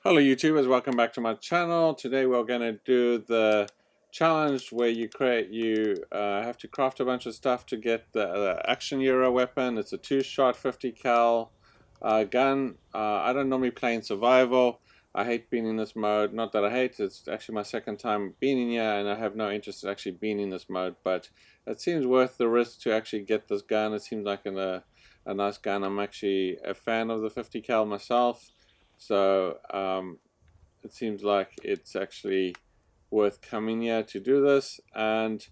Hello YouTubers, welcome back to my channel. Today we're going to do the challenge where you have to craft a bunch of stuff to get the Action Euro weapon. It's a 2-shot 50 cal gun. I don't normally play in survival. I hate being in this mode. Not that I hate, it's actually my second time being in here and I have no interest in actually being in this mode, but it seems worth the risk to actually get this gun. It seems like a nice gun. I'm actually a fan of the 50 cal myself. So it seems like it's actually worth coming here to do this, and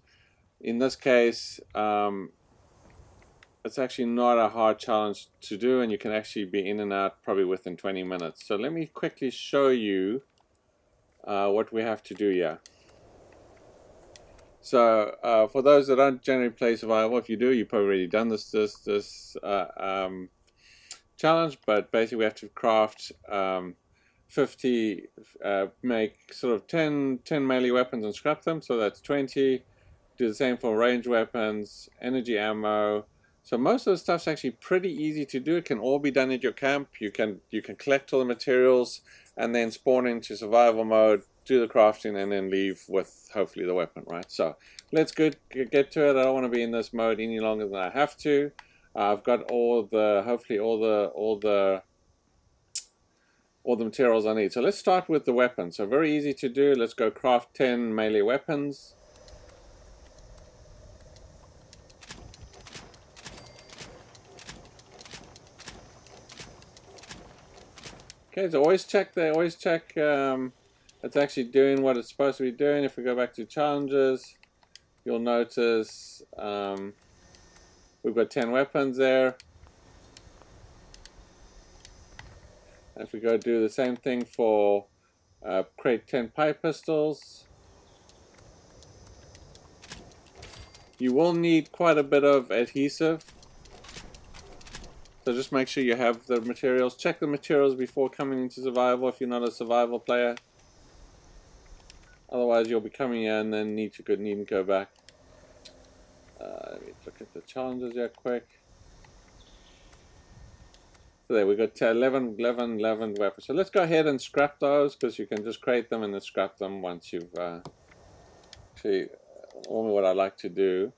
in this case it's actually not a hard challenge to do, and you can actually be in and out probably within 20 minutes. So let me quickly show you what we have to do here. So for those that don't generally play survival, if you do, you've probably already done this challenge, but basically we have to craft 50, make sort of 10 melee weapons and scrap them, so that's 20. Do the same for range weapons, energy ammo. So most of the stuff's actually pretty easy to do. It can all be done at your camp. You can collect all the materials and then spawn into survival mode, do the crafting, and then leave with hopefully the weapon, right? So let's get to it. I don't want to be in this mode any longer than I have to. I've got hopefully all the materials I need. So let's start with the weapons. So very easy to do. Let's go craft 10 melee weapons. Okay, so always check it's actually doing what it's supposed to be doing. If we go back to challenges, you'll notice we've got 10 weapons there. If we go do the same thing for create 10 pipe pistols, you will need quite a bit of adhesive. So just make sure you have the materials. Check the materials before coming into survival if you're not a survival player. Otherwise you'll be coming in and then need to go back. Let me look at the challenges here quick. So there we got 11 weapons. So let's go ahead and scrap those, because you can just create them and then scrap them once you've actually only what I like to do.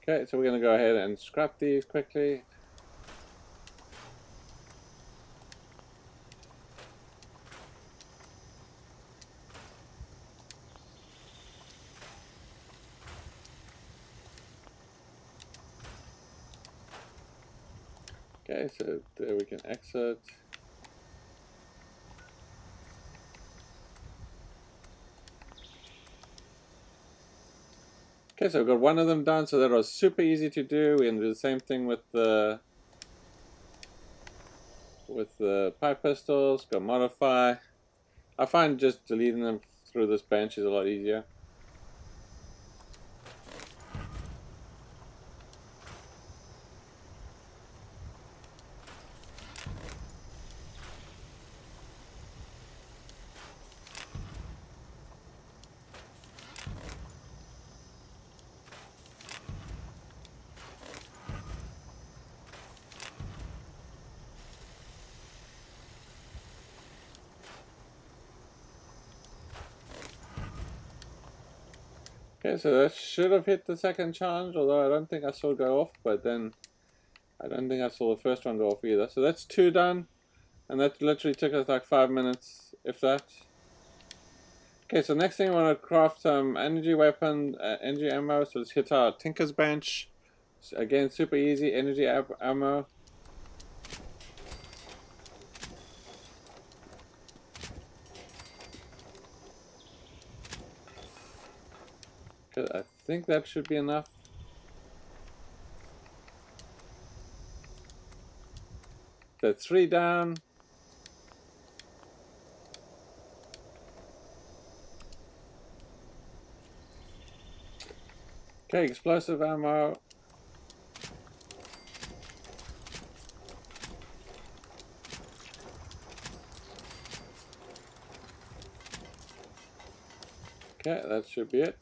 Okay, so we're going to go ahead and scrap these quickly. Okay, so there we can exit. Okay, so we've got one of them done, so that was super easy to do. We're going to do the same thing with the pipe pistols. Go modify. I find just deleting them through this bench is a lot easier. Okay, so that should have hit the second challenge, although I don't think I saw it go off, but then I don't think I saw the first one go off either. So that's 2 done, and that literally took us like 5 minutes, if that. Okay, so next thing I want to craft some energy weapon, energy ammo, so let's hit our Tinker's Bench. So again, super easy, energy ammo. I think that should be enough. That's 3 down. Okay, explosive ammo. Okay, that should be it.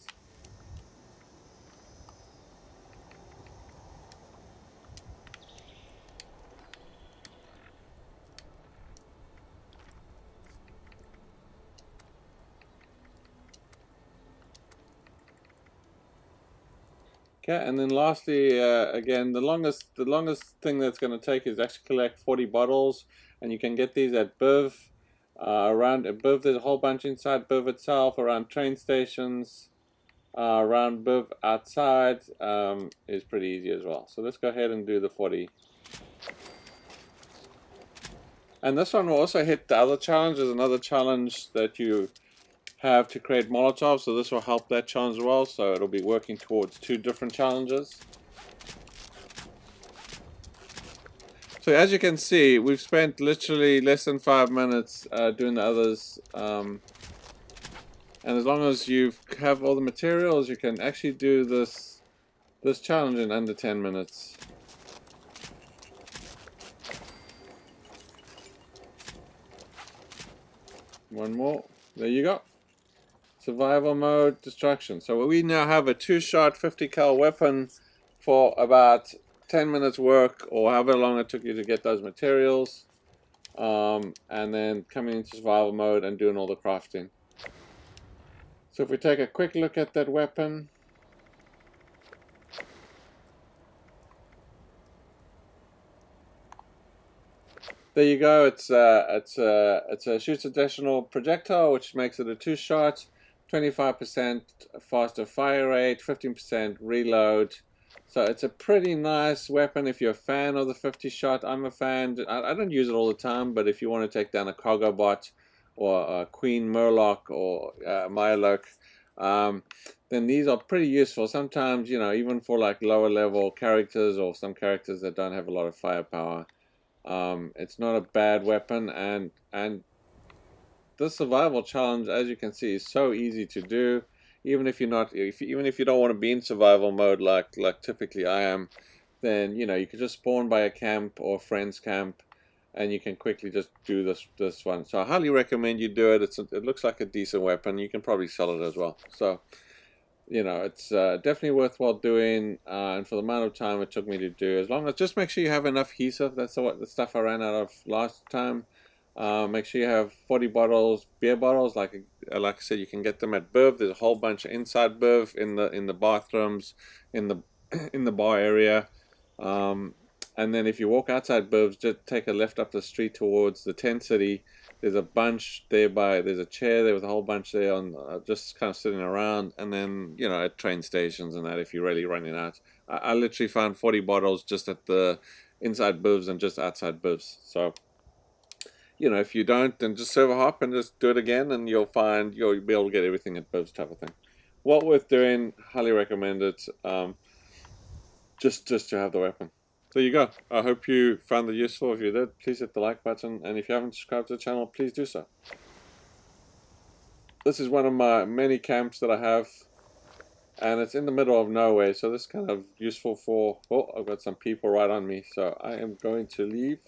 Okay, and then lastly, again, the longest thing that's going to take is actually collect 40 bottles, and you can get these at BIV. Around BIV, there's a whole bunch inside BIV itself, around train stations, around BIV outside, is pretty easy as well. So let's go ahead and do the 40. And this one will also hit the other challenge. There's another challenge that you have to create Molotovs, so this will help that challenge as well. So it'll be working towards 2 different challenges. So as you can see, we've spent literally less than 5 minutes doing the others. And as long as you have all the materials, you can actually do this challenge in under 10 minutes. One more. There you go. Survival mode, destruction. So we now have a 2-shot 50 cal weapon for about 10 minutes work, or however long it took you to get those materials, and then coming into survival mode and doing all the crafting. So if we take a quick look at that weapon, there you go. It's a shoots additional projectile, which makes it a 2-shot, 25% faster fire rate, 15% reload. So it's a pretty nice weapon if you're a fan of the 50-shot. I'm a fan. I don't use it all the time, but if you want to take down a cargo bot or a Queen Murloc or Mirelurk, then these are pretty useful. Sometimes, you know, even for like lower level characters or some characters that don't have a lot of firepower. It's not a bad weapon, and this survival challenge, as you can see, is so easy to do. Even if you're not, even if you don't want to be in survival mode like typically I am, then you know you can just spawn by a camp or a friend's camp, and you can quickly just do this one. So I highly recommend you do it. It looks like a decent weapon. You can probably sell it as well. So you know, it's definitely worthwhile doing, and for the amount of time it took me to do, as long as just make sure you have enough adhesive. That's what the stuff I ran out of last time. Make sure you have 40 bottles, beer bottles. Like I said, you can get them at BIV. There's a whole bunch inside BIV in the bathrooms, in the in the bar area. And then if you walk outside BIV, just take a left up the street towards the tent city. There's a bunch there there's a chair there with a whole bunch there on just kind of sitting around, and then you know at train stations and that if you're really running out. I literally found 40 bottles just at the inside BIVs and just outside BIVs. So you know, if you don't, then just server hop and just do it again, and you'll find you'll be able to get everything at BIVs type of thing. Well worth doing, highly recommend it. Just to have the weapon. There you go. I hope you found it useful. If you did, please hit the like button, and if you haven't subscribed to the channel, please do so. This is one of my many camps that I have, and it's in the middle of nowhere, so this is kind of useful for... Oh, I've got some people right on me, so I am going to leave.